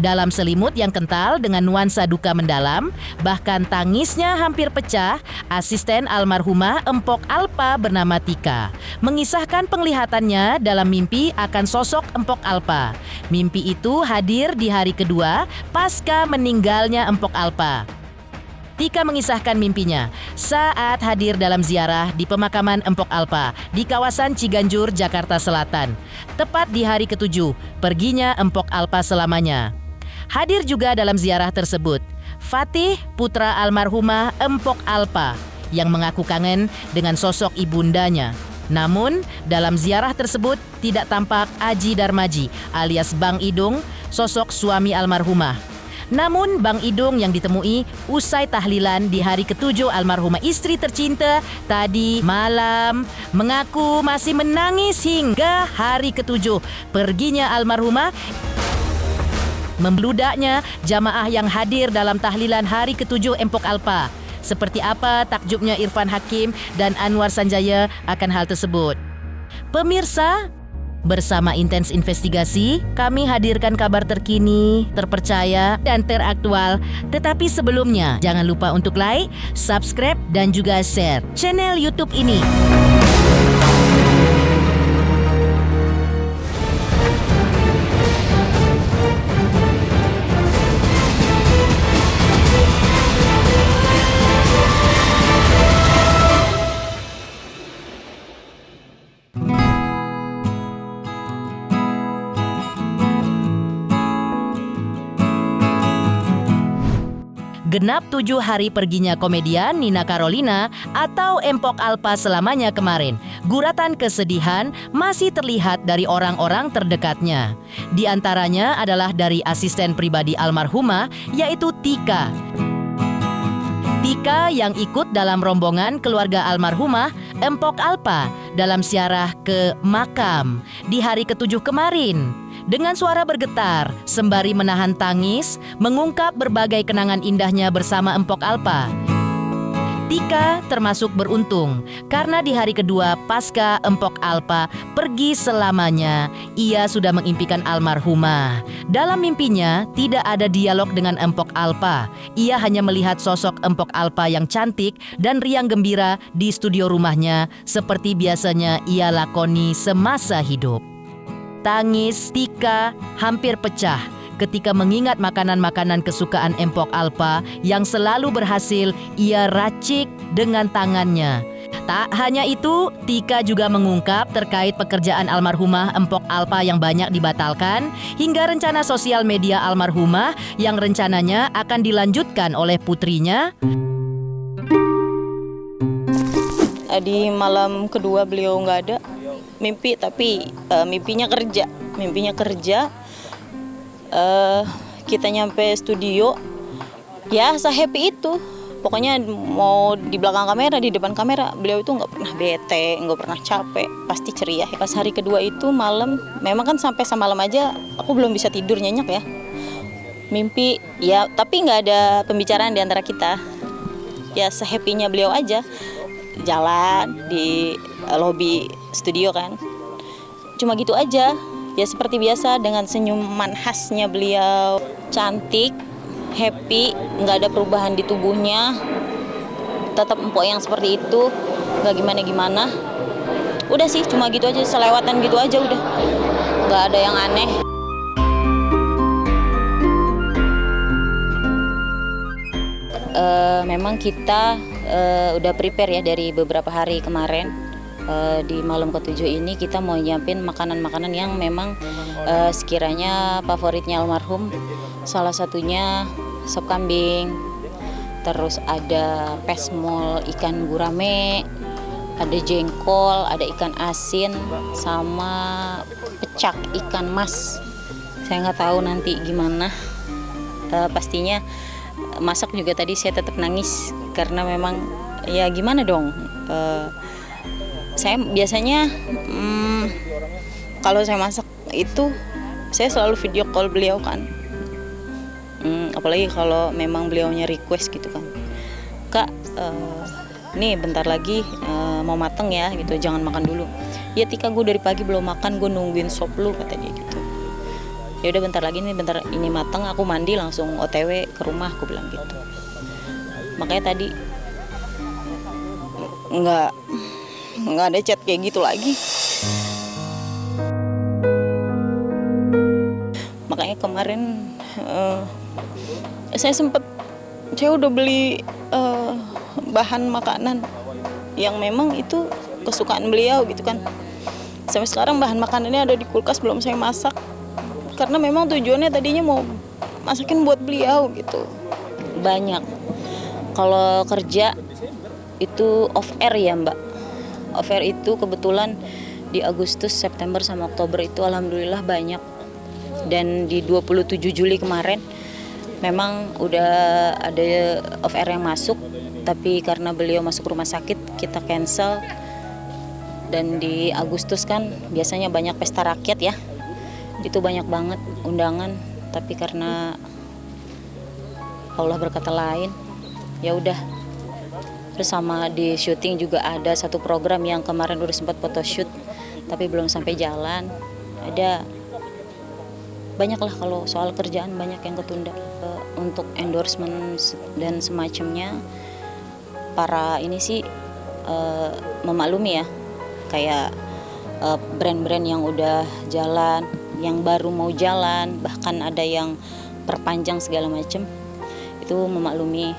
Dalam selimut yang kental dengan nuansa duka mendalam, bahkan tangisnya hampir pecah, asisten almarhumah Empok Alpa bernama Tika mengisahkan penglihatannya dalam mimpi akan sosok Empok Alpa. Mimpi itu hadir di hari kedua pasca meninggalnya Empok Alpa. Tika mengisahkan mimpinya saat hadir dalam ziarah di pemakaman Empok Alpa di kawasan Ciganjur, Jakarta Selatan. Tepat di hari ke-7, perginya Empok Alpa selamanya. Hadir juga dalam ziarah tersebut Fatih, putra almarhumah Empok Alpa, yang mengaku kangen dengan sosok ibundanya. Namun, dalam ziarah tersebut tidak tampak Aji Darmaji alias Bang Idung, sosok suami almarhumah. Namun Bang Idung yang ditemui usai tahlilan di hari ke-7 almarhumah istri tercinta tadi malam mengaku masih menangis hingga hari ke-7 perginya almarhumah. Membludaknya jamaah yang hadir dalam tahlilan hari ke-7 Empok Alpa. Seperti apa takjubnya Irfan Hakim dan Anwar Sanjaya akan hal tersebut? Pemirsa, bersama Intens Investigasi, kami hadirkan kabar terkini, terpercaya, dan teraktual. Tetapi sebelumnya, jangan lupa untuk like, subscribe, dan juga share channel YouTube ini. Genap 7 hari perginya komedian Nina Carolina atau Empok Alpa selamanya kemarin. Guratan kesedihan masih terlihat dari orang-orang terdekatnya. Di antaranya adalah dari asisten pribadi almarhumah, yaitu Tika. Tika yang ikut dalam rombongan keluarga almarhumah Empok Alpa dalam ziarah ke makam di hari ke-7 kemarin. Dengan suara bergetar, sembari menahan tangis, mengungkap berbagai kenangan indahnya bersama Empok Alpa. Tika termasuk beruntung, karena di hari kedua pasca Empok Alpa pergi selamanya, ia sudah mengimpikan almarhumah. Dalam mimpinya, tidak ada dialog dengan Empok Alpa. Ia hanya melihat sosok Empok Alpa yang cantik dan riang gembira di studio rumahnya, seperti biasanya ia lakoni semasa hidup. Tangis Tika hampir pecah ketika mengingat makanan-makanan kesukaan Empok Alpa yang selalu berhasil ia racik dengan tangannya. Tak hanya itu, Tika juga mengungkap terkait pekerjaan almarhumah Empok Alpa yang banyak dibatalkan, hingga rencana sosial media almarhumah yang rencananya akan dilanjutkan oleh putrinya. Di malam kedua beliau nggak ada mimpi, tapi mimpinya kerja. Kita nyampe studio, ya se-happy itu. Pokoknya mau di belakang kamera, di depan kamera, beliau itu nggak pernah bete, nggak pernah capek, pasti ceria. Pas hari kedua itu malam, memang kan sampai semalam aja aku belum bisa tidur, nyenyak ya. Mimpi, ya tapi nggak ada pembicaraan di antara kita. Ya se-happy-nya beliau aja, jalan di lobi studio kan. Cuma gitu aja, ya seperti biasa dengan senyuman khasnya beliau. Cantik, happy, nggak ada perubahan di tubuhnya, tetap empok yang seperti itu, nggak gimana-gimana. Udah sih, cuma gitu aja, selewatan gitu aja udah, nggak ada yang aneh. Memang kita udah prepare ya dari beberapa hari kemarin. Di malam ke-7 ini kita mau nyiapin makanan-makanan yang memang sekiranya favoritnya almarhum. Salah satunya sop kambing, terus ada pesmol ikan gurame, ada jengkol, ada ikan asin, sama pecak ikan mas. Saya nggak tahu nanti gimana. Pastinya masak juga tadi saya tetap nangis karena memang ya gimana dong. Saya biasanya kalau saya masak itu saya selalu video call beliau kan. Apalagi kalau memang beliaunya request gitu kan, Kak, nih bentar lagi mau mateng ya gitu, jangan makan dulu. Ya Tika, gue dari pagi belum makan, gue nungguin sop lu, kata dia gitu. Ya udah bentar lagi nih, bentar ini matang aku mandi langsung OTW ke rumah, aku bilang gitu. Makanya tadi nggak ada chat kayak gitu lagi. Makanya kemarin saya udah beli bahan makanan yang memang itu kesukaan beliau gitu kan. Sampai sekarang bahan makanannya ada di kulkas, belum saya masak. Karena memang tujuannya tadinya mau masakin buat beliau gitu. Banyak. Kalau kerja itu off air ya Mbak. Off air itu kebetulan di Agustus, September sama Oktober itu alhamdulillah banyak. Dan di 27 Juli kemarin memang udah ada off air yang masuk, tapi karena beliau masuk rumah sakit kita cancel. Dan di Agustus kan biasanya banyak pesta rakyat ya, itu banyak banget undangan, tapi karena Allah berkata lain, ya udah. Terus sama di syuting juga ada satu program yang kemarin udah sempat photoshoot tapi belum sampai jalan. Ada banyak lah, kalau soal kerjaan banyak yang ketunda. Untuk endorsement dan semacamnya, para ini sih memaklumi ya, kayak brand-brand yang udah jalan, yang baru mau jalan, bahkan ada yang perpanjang segala macam, itu memaklumi.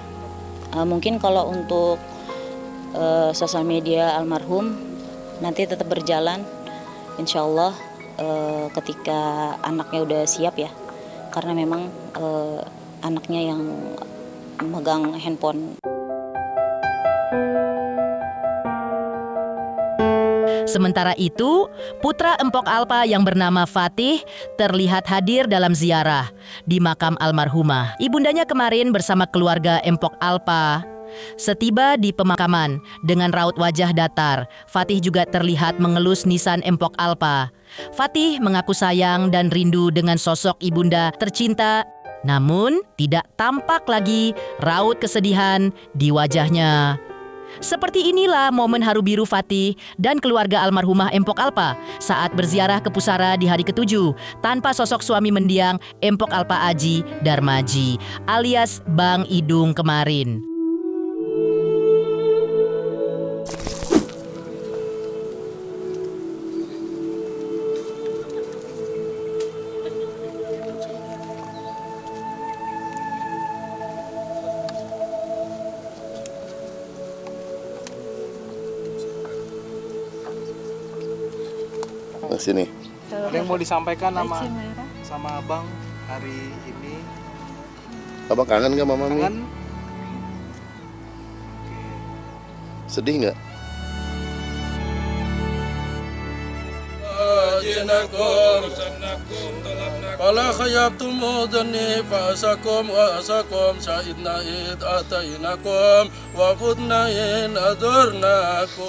Mungkin kalau untuk sosial media almarhum nanti tetap berjalan, insya Allah ketika anaknya udah siap ya, karena memang anaknya yang megang handphone. Sementara itu, putra Empok Alpa yang bernama Fatih terlihat hadir dalam ziarah di makam almarhumah. Ibundanya kemarin bersama keluarga Empok Alpa. Setiba di pemakaman dengan raut wajah datar, Fatih juga terlihat mengelus nisan Empok Alpa. Fatih mengaku sayang dan rindu dengan sosok ibunda tercinta, namun tidak tampak lagi raut kesedihan di wajahnya. Seperti inilah momen haru biru Fatih dan keluarga almarhumah Empok Alpa saat berziarah ke pusara di hari ke-7 tanpa sosok suami mendiang Empok Alpa Aji Darmaji alias Bang Idung kemarin. Nah, sini. Ada yang mau disampaikan sama abang hari ini? Abang kangen gak sama Mami? Kangen? Sedih gak? Kala khayabtum udani fa'asakum wa asakum syahidna id atainakum wa khudna in adurnakum.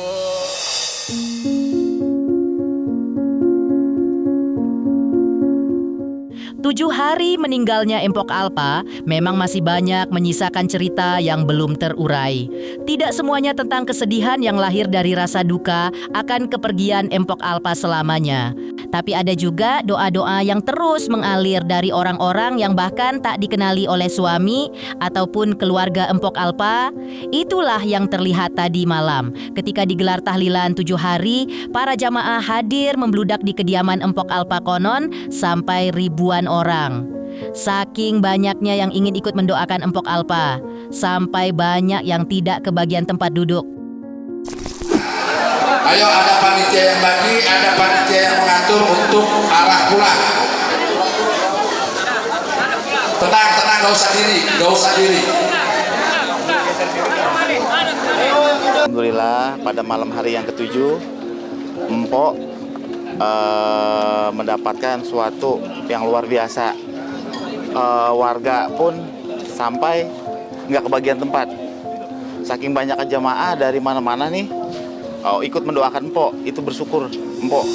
7 hari meninggalnya Empok Alpa memang masih banyak menyisakan cerita yang belum terurai. Tidak semuanya tentang kesedihan yang lahir dari rasa duka akan kepergian Empok Alpa selamanya. Tapi ada juga doa-doa yang terus mengalir dari orang-orang yang bahkan tak dikenali oleh suami ataupun keluarga Empok Alpa. Itulah yang terlihat tadi malam ketika digelar tahlilan 7 hari, para jamaah hadir membludak di kediaman Empok Alpa konon sampai ribuan orang. Saking banyaknya yang ingin ikut mendoakan Empok Alpa, sampai banyak yang tidak kebagian tempat duduk. Ayo, ada panitia yang bagi, ada panitia yang mengatur untuk arah pulang. Tenang, gak usah diri. Alhamdulillah pada malam hari yang ke-7 Empok mendapatkan suatu yang luar biasa. Warga pun sampai nggak kebagian tempat. Saking banyak jamaah dari mana-mana nih ikut mendoakan Empok, itu bersyukur Empok.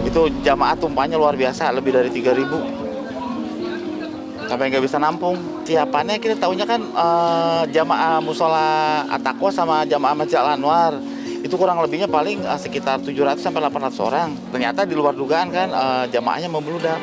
Itu jamaah tumpahnya luar biasa, lebih dari 3.000. Sampai nggak bisa nampung. Siapannya kita tahunya kan jamaah Musola At-Taqwa sama jamaah Masjid Al-Anwar. itu kurang lebihnya paling sekitar 700 sampai 800 orang. Ternyata di luar dugaan kan jamaahnya membludak.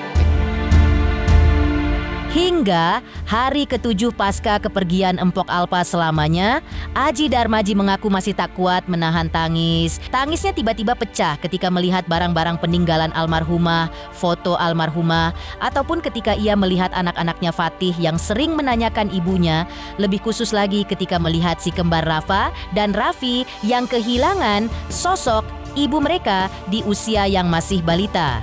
Hingga hari ke-7 pasca kepergian Empok Alpa selamanya, Aji Darmaji mengaku masih tak kuat menahan tangis. Tangisnya tiba-tiba pecah ketika melihat barang-barang peninggalan almarhumah, foto almarhumah, ataupun ketika ia melihat anak-anaknya Fatih yang sering menanyakan ibunya, lebih khusus lagi ketika melihat si kembar Rafa dan Raffi yang kehilangan sosok ibu mereka di usia yang masih balita.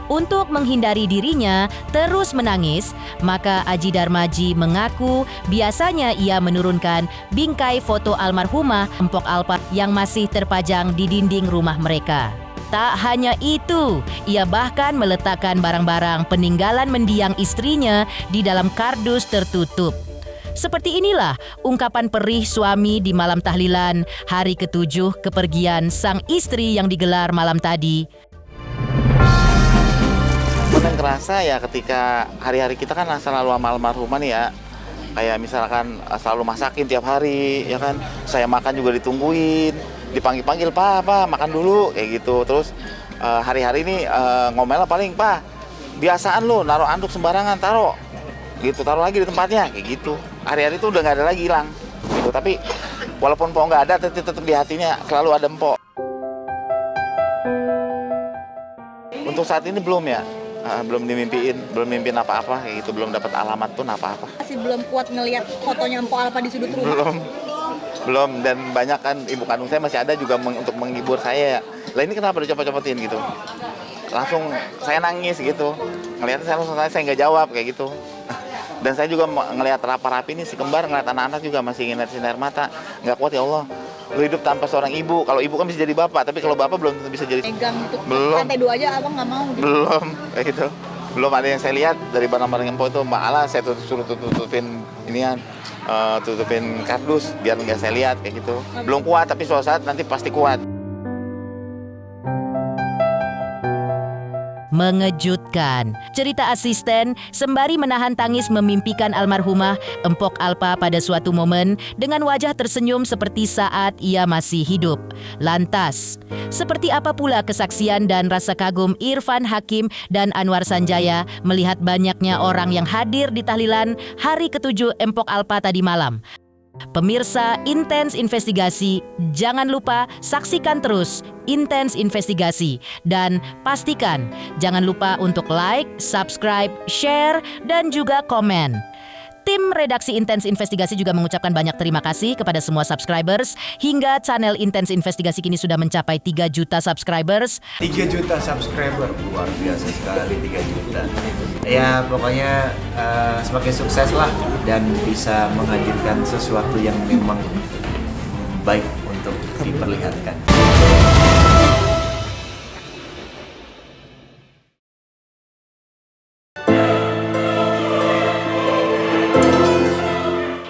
Untuk menghindari dirinya terus menangis, maka Aji Darmaji mengaku biasanya ia menurunkan bingkai foto almarhumah Empok Alpa yang masih terpajang di dinding rumah mereka. Tak hanya itu, ia bahkan meletakkan barang-barang peninggalan mendiang istrinya di dalam kardus tertutup. Seperti inilah ungkapan perih suami di malam tahlilan hari ke-7 kepergian sang istri yang digelar malam tadi. Yang kerasa ya ketika hari-hari kita kan selalu sama almarhumah nih ya, kayak misalkan selalu masakin tiap hari ya kan, saya makan juga ditungguin, dipanggil-panggil pak makan dulu kayak gitu. Terus hari-hari ini ngomelnya paling pak biasaan lo naruh anduk sembarangan, taruh lagi di tempatnya kayak gitu. Hari-hari itu udah nggak ada lagi, hilang gitu. Tapi walaupun Mpok nggak ada, tetap di hatinya selalu ada Mpok. Untuk saat ini belum ya. Belum mimpiin apa-apa kayak gitu, belum dapat alamat pun apa-apa. Masih belum kuat ngelihat fotonya Empok Alpa di sudut rumah. Belum, dan banyak kan ibu kandung saya masih ada juga untuk menghibur saya ya. Lah ini kenapa dicopot-copotin gitu? Langsung saya nangis gitu. Ngelihatnya saya nggak jawab kayak gitu. Dan saya juga ngelihat rapi nih si kembar, ngelihat anak-anak juga masih ngeliatin air mata. Nggak kuat ya Allah. Lu hidup tanpa seorang ibu. Kalau ibu kan bisa jadi bapak, tapi kalau bapak belum tentu bisa jadi. Megang untuk belum. lantai 2 aja abang nggak mau. Gitu. Belum, kayak gitu. Belum ada yang saya lihat dari barang-barang Empok itu. Malah saya suruh tutupin inian, tutupin kardus biar nggak saya lihat kayak gitu. Belum kuat, tapi suatu saat nanti pasti kuat. Mengejutkan. Cerita asisten sembari menahan tangis memimpikan almarhumah Empok Alpa pada suatu momen dengan wajah tersenyum seperti saat ia masih hidup. Lantas, seperti apa pula kesaksian dan rasa kagum Irfan Hakim dan Anwar Sanjaya melihat banyaknya orang yang hadir di tahlilan hari ke-7 Empok Alpa tadi malam? Pemirsa Intens Investigasi, jangan lupa saksikan terus Intens Investigasi dan pastikan jangan lupa untuk like, subscribe, share, dan juga komen. Tim redaksi Intens Investigasi juga mengucapkan banyak terima kasih kepada semua subscribers hingga channel Intens Investigasi kini sudah mencapai 3 juta subscribers. 3 juta subscriber, luar biasa sekali 3 juta. Ya pokoknya semakin sukses lah dan bisa menghadirkan sesuatu yang memang baik untuk diperlihatkan.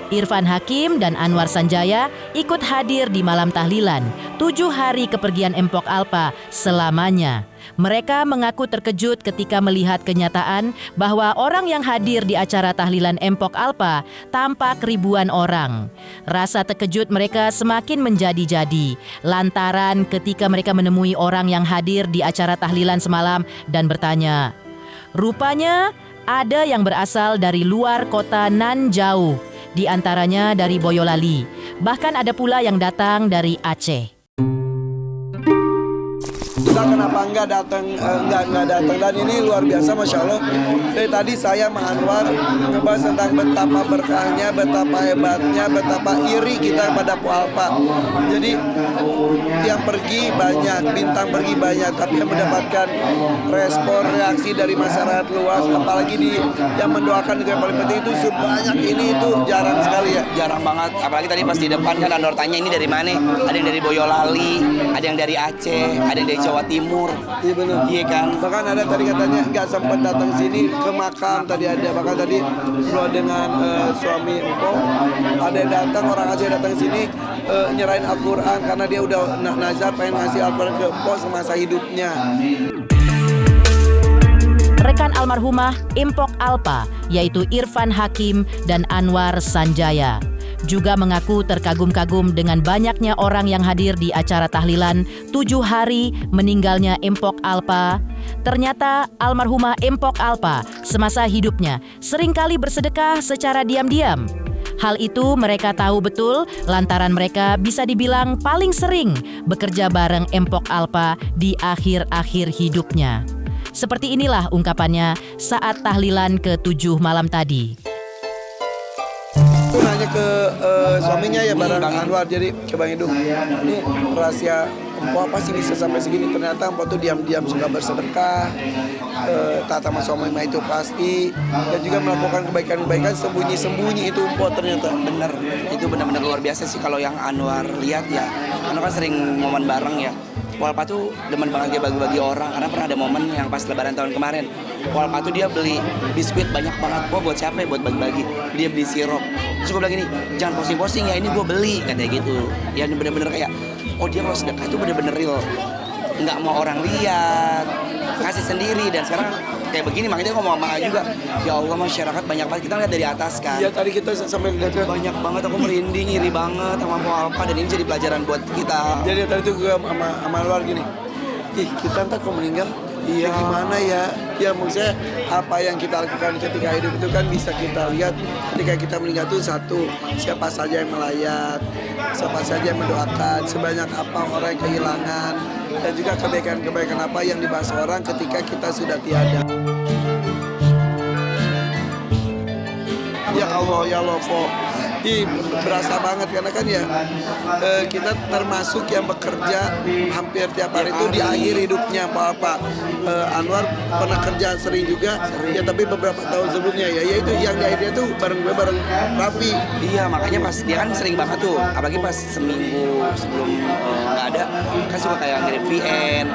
Irfan Hakim dan Anwar Sanjaya ikut hadir di malam tahlilan 7 hari kepergian Empok Alpa selamanya. Mereka mengaku terkejut ketika melihat kenyataan bahwa orang yang hadir di acara tahlilan Empok Alpa tampak ribuan orang. Rasa terkejut mereka semakin menjadi-jadi lantaran ketika mereka menemui orang yang hadir di acara tahlilan semalam dan bertanya, rupanya ada yang berasal dari luar kota nan jauh. Di antaranya dari Boyolali, bahkan ada pula yang datang dari Aceh. Kita kenapa enggak datang, dan ini luar biasa, Masya Allah. Dari tadi saya sama Anwar ngebahas tentang betapa berkahnya, betapa hebatnya, betapa iri kita pada Po Alpa. Jadi yang pergi banyak, bintang pergi banyak, tapi yang mendapatkan respon, reaksi dari masyarakat luas, apalagi yang mendoakan yang paling penting itu sebanyak ini itu jarang sekali ya. Jarang banget, apalagi tadi pas di depan kan Anwar tanya ini dari mana? Ada yang dari Boyolali, ada yang dari Aceh, ada yang dari Jawa Timur. Iya benar. Iya kan. Bahkan ada tadi katanya nggak sempat datang sini ke makam tadi ada. Bahkan tadi berdua dengan suami Empok ada yang datang, orang Aceh datang sini nyerahin Al-Quran karena dia udah nazar pengen ngasih Al-Quran ke Empok semasa hidupnya. Rekan almarhumah Empok Alpa yaitu Irfan Hakim dan Anwar Sanjaya. juga mengaku terkagum-kagum dengan banyaknya orang yang hadir di acara tahlilan 7 hari meninggalnya Empok Alpa. Ternyata almarhumah Empok Alpa semasa hidupnya seringkali bersedekah secara diam-diam. Hal itu mereka tahu betul lantaran mereka bisa dibilang paling sering bekerja bareng Empok Alpa di akhir-akhir hidupnya. Seperti inilah ungkapannya saat tahlilan ke-7 malam tadi. Aku nanya ke suaminya ya Bang Anwar, jadi ke Bang Idung, ini rahasia Empok apa sih bisa sampai segini? Ternyata Empok tuh diam-diam suka bersedekah, taat sama suami itu pasti, dan juga melakukan kebaikan-kebaikan sembunyi-sembunyi itu Empok ternyata. Bener, itu benar-benar luar biasa sih kalau yang Anwar lihat ya. Anwar kan sering momen bareng ya. Walpa tuh demen banget dia bagi-bagi orang, karena pernah ada momen yang pas lebaran tahun kemarin Walpa tuh dia beli biskuit banyak banget. Buat siapa ya? Buat bagi-bagi. Dia beli sirup. Terus gue bilang gini, jangan posting-posting ya, ini gue beli, katanya gitu. Ya bener-bener kayak, oh dia kalau sedekah itu bener-bener real, nggak mau orang lihat, kasih sendiri. Dan sekarang kayak begini, makanya dia ngomong sama juga, ya Allah masyarakat banyak banget, kita lihat dari atas kan. Iya tadi kita sampai lihat banyak banget, aku merinding, iri banget sama Walpa, dan ini jadi pelajaran buat kita. Jadi tadi tuh gue sama Anwar gini, kita ntar kalau meninggal, iya gimana ya? Ya maksudnya apa yang kita lakukan ketika hidup itu kan bisa kita lihat ketika kita meninggal itu satu, siapa saja yang melayat, siapa saja yang mendoakan, sebanyak apa orang yang kehilangan, dan juga kebaikan-kebaikan apa yang dibahas orang ketika kita sudah tiada. Ya Allah, ya Allah, berasa banget karena kan ya kita termasuk yang bekerja hampir tiap hari itu di akhir hidupnya Pak. Anwar pernah kerja sering juga, ya tapi beberapa tahun sebelumnya ya itu yang di akhirnya tuh bareng Raffi. Iya, makanya pas dia kan sering banget tuh, apalagi pas seminggu sebelum nggak ada, kan suka kayak ngirim VN.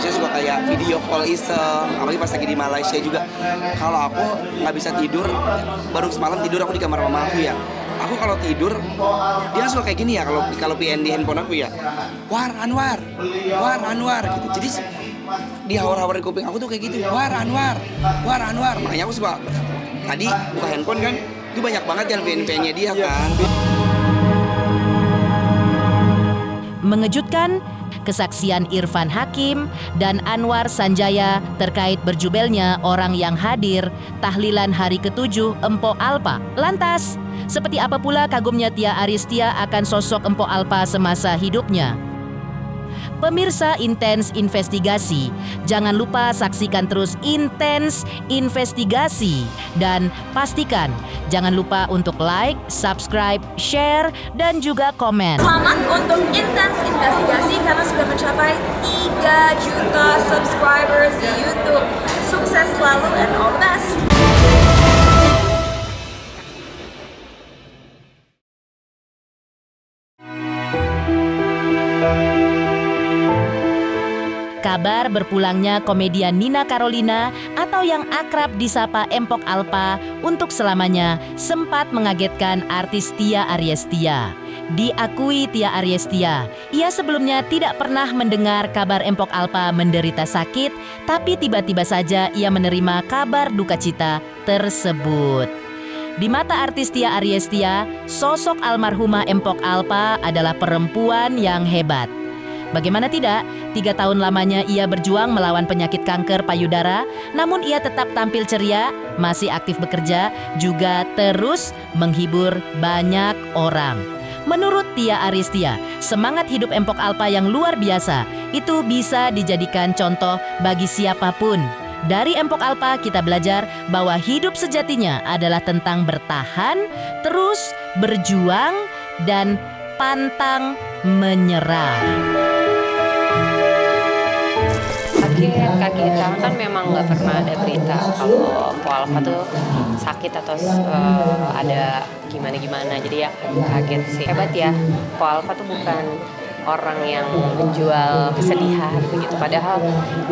Saya suka kayak video call iseng, apalagi pas lagi di Malaysia juga. Kalau aku nggak bisa tidur, baru semalam tidur aku di kamar mama aku ya. Aku kalau tidur, dia suka kayak gini ya, kalau PN di handphone aku ya, War Anwar gitu. Jadi di hawar-hawar di kuping aku tuh kayak gitu, War Anwar. Makanya aku suka tadi buka handphone kan, itu banyak banget kan VN-nya dia kan. Mengejutkan kesaksian Irfan Hakim dan Anwar Sanjaya terkait berjubelnya orang yang hadir tahlilan hari ke-7 Empok Alpa. Lantas, seperti apa pula kagumnya Tia Aristia akan sosok Empok Alpa semasa hidupnya? Pemirsa Intens Investigasi, jangan lupa saksikan terus Intens Investigasi dan pastikan jangan lupa untuk like, subscribe, share, dan juga komen. Selamat untuk Intens Investigasi karena sudah mencapai 3 juta subscribers di YouTube. Sukses selalu and all the best. Kabar berpulangnya komedian Nina Carolina atau yang akrab disapa Empok Alpa untuk selamanya sempat mengagetkan artis Tia Aryestia. Diakui Tia Aryestia, ia sebelumnya tidak pernah mendengar kabar Empok Alpa menderita sakit, tapi tiba-tiba saja ia menerima kabar duka cita tersebut. Di mata artis Tia Aryestia, sosok almarhumah Empok Alpa adalah perempuan yang hebat. Bagaimana tidak, 3 tahun lamanya ia berjuang melawan penyakit kanker payudara, namun ia tetap tampil ceria, masih aktif bekerja, juga terus menghibur banyak orang. Menurut Tia Aryestia, semangat hidup Empok Alpa yang luar biasa, itu bisa dijadikan contoh bagi siapapun. Dari Empok Alpa kita belajar bahwa hidup sejatinya adalah tentang bertahan, terus berjuang, dan pantang menyerah. Kaget karena kan memang nggak pernah ada berita kalau Po Alpa tuh sakit atau ada gimana-gimana, jadi ya kaget sih. Hebat ya, Po Alpa tuh bukan orang yang menjual kesedihan begitu, padahal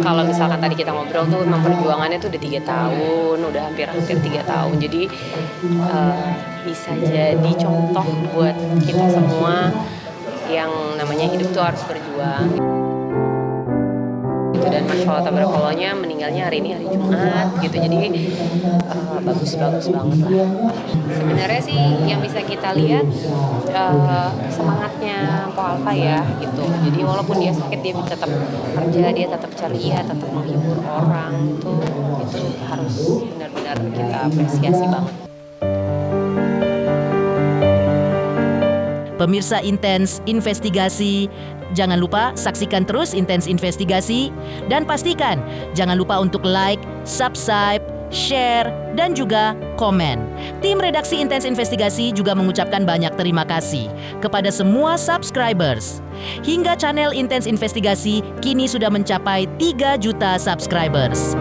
kalau misalkan tadi kita ngobrol tuh memang perjuangannya tuh udah 3 tahun, udah hampir 3 tahun, jadi bisa jadi contoh buat kita semua yang namanya hidup tuh harus berjuang. gitu. Dan Masya Allah tabarakallah-nya meninggalnya hari ini hari Jumat gitu, jadi bagus banget lah. Sebenarnya sih yang bisa kita lihat semangatnya Po Alfa ya gitu. Jadi walaupun dia sakit, dia tetap kerja, dia tetap ceria, tetap menghibur orang, itu harus benar-benar kita apresiasi banget. Pemirsa Intens Investigasi, jangan lupa saksikan terus Intens Investigasi dan pastikan jangan lupa untuk like, subscribe, share, dan juga komen. Tim redaksi Intens Investigasi juga mengucapkan banyak terima kasih kepada semua subscribers. Hingga channel Intens Investigasi kini sudah mencapai 3 juta subscribers.